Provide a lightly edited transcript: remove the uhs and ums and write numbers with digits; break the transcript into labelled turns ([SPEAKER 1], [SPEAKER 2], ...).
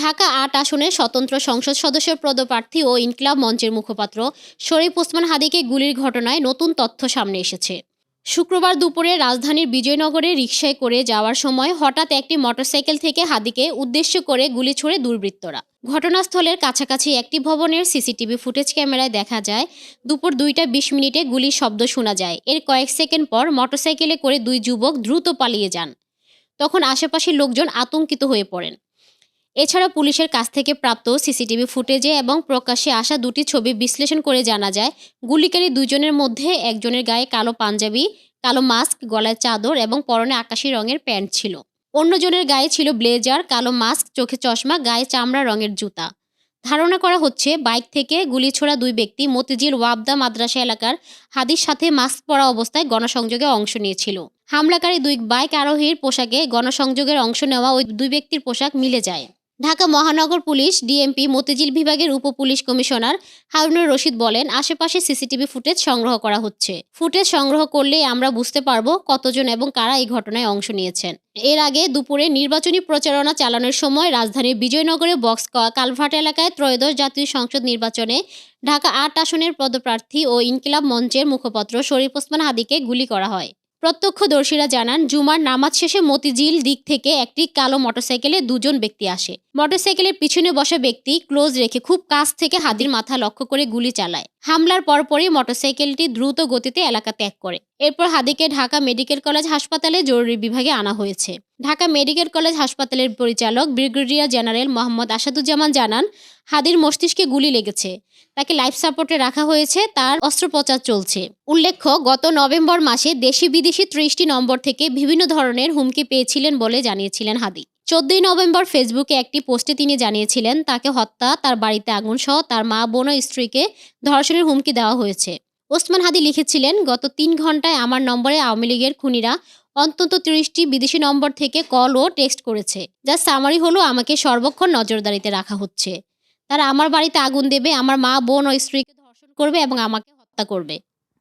[SPEAKER 1] ঢাকা-৮ আসনের স্বতন্ত্র সংসদ সদস্য পদপ্রার্থী ও ইনকিলাব মঞ্চের মুখপাত্র শরীফ ওসমান হাদীকে গুলির ঘটনায় নতুন তথ্য সামনে এসেছে। শুক্রবার দুপুরে রাজধানীর বিজয়নগরে রিকশায় করে যাওয়ার সময় হঠাৎ একটি মোটরসাইকেল থেকে হাদীকে উদ্দেশ্য করে গুলি ছোড়ে দুর্বৃত্তরা। ঘটনাস্থলের কাছাকাছি একটি ভবনের সিসিটিভি ফুটেজ ক্যামেরায় দেখা যায় দুপুর 2টা 20 মিনিটে গুলির শব্দ শোনা যায়। এর কয়েক সেকেন্ড পর মোটরসাইকেলে করে দুই যুবক দ্রুত পালিয়ে যান। তখন আশেপাশের লোকজন আতঙ্কিত হয়ে পড়েন। এছাড়া পুলিশের কাছ থেকে প্রাপ্ত সিসিটিভি ফুটেজে এবং প্রকাশ্যে আসা দুটি ছবি বিশ্লেষণ করে জানা যায় গুলিকারী দুজনের মধ্যে একজনের গায়ে কালো পাঞ্জাবি, কালো মাস্ক, গলায় চাদর এবং পরনে আকাশি রঙের প্যান্ট ছিল। অন্যজনের গায়ে ছিল ব্লেজার, কালো মাস্ক, চোখে চশমা, গায়ে চামড়া রঙের জুতা। ধারণা করা হচ্ছে বাইক থেকে গুলি ছোড়া দুই ব্যক্তি মতিঝিল ওয়াবদা মাদ্রাসা এলাকার হাদীর সাথে মাস্ক পরা অবস্থায় গণসংযোগে অংশ নিয়েছিল। হামলাকারী দুই বাইক আরোহীর পোশাকে গণসংযোগের অংশ নেওয়া ওই দুই ব্যক্তির পোশাক মিলে যায়। ঢাকা মহানগর পুলিশ ডিএমপি মতিঝিল বিভাগের উপ পুলিশ কমিশনার হারুনুর রশিদ বলেন, আশেপাশে সিসিটিভি ফুটেজ সংগ্রহ করা হচ্ছে। ফুটেজ সংগ্রহ করলেই আমরা বুঝতে পারবো কতজন এবং কারা এই ঘটনায় অংশ নিয়েছেন। এর আগে দুপুরে নির্বাচনী প্রচারণা চালানোর সময় রাজধানীর বিজয়নগরে বক্স কালভার্ট এলাকায় ত্রয়োদশ জাতীয় সংসদ নির্বাচনে ঢাকা-৮ আসনের পদপ্রার্থী ও ইনকিলাব মঞ্চের মুখপাত্র শরীফ ওসমান হাদীকে গুলি করা হয়। প্রত্যক্ষদর্শীরা জানান, জুমার নামাজ শেষে মতিঝিল দিক থেকে একটি কালো মোটরসাইকেলে দুজন ব্যক্তি আসে। মোটরসাইকেলের পিছনে বসা ব্যক্তি ক্লোজ রেখে খুব কাছ থেকে হাদীর মাথা লক্ষ্য করে গুলি চালায়। হামলার পরপরই মোটরসাইকেলটি দ্রুত গতিতে এলাকা ত্যাগ করে। এরপর হাদীকে ঢাকা মেডিকেল কলেজ হাসপাতালে জরুরি বিভাগে আনা হয়েছে। ঢাকা মেডিকেল কলেজ হাসপাতালের পরিচালক ব্রিগেডিয়ার জেনারেল মোহাম্মদ আসাদুজ্জামান জানান, হাদীর মস্তিষ্কে গুলি লেগেছে। তাকে লাইফ সাপোর্টে রাখা হয়েছে, তার অস্ত্রোপচার চলছে। উল্লেখ্য, গত নভেম্বর মাসে দেশি বিদেশি 30টি নম্বর থেকে বিভিন্ন ধরনের হুমকি পেয়েছিলেন বলে জানিয়েছিলেন হাদী। 14ই নভেম্বর ফেসবুকে একটি পোস্টে তিনি জানিয়েছিলেন তাকে হত্যা, তার বাড়িতে আগুন সহ তার মা, বোন ও স্ত্রীকে ধর্ষণের হুমকি দেওয়া হয়েছে। ওসমান হাদী লিখেছিলেন, গত 3 ঘন্টায় আমার নম্বরে আওয়ামী লীগের খুনিরা অন্তত 30টি বিদেশি নম্বর থেকে কল ও টেক্সট করেছে। যার সামারি হলো, আমাকে সর্বক্ষণ নজরদারিতে রাখা হচ্ছে। তারা আমার বাড়িতে আগুন দেবে, আমার মা, বোন ও স্ত্রীকে ধর্ষণ করবে এবং আমাকে হত্যা করবে।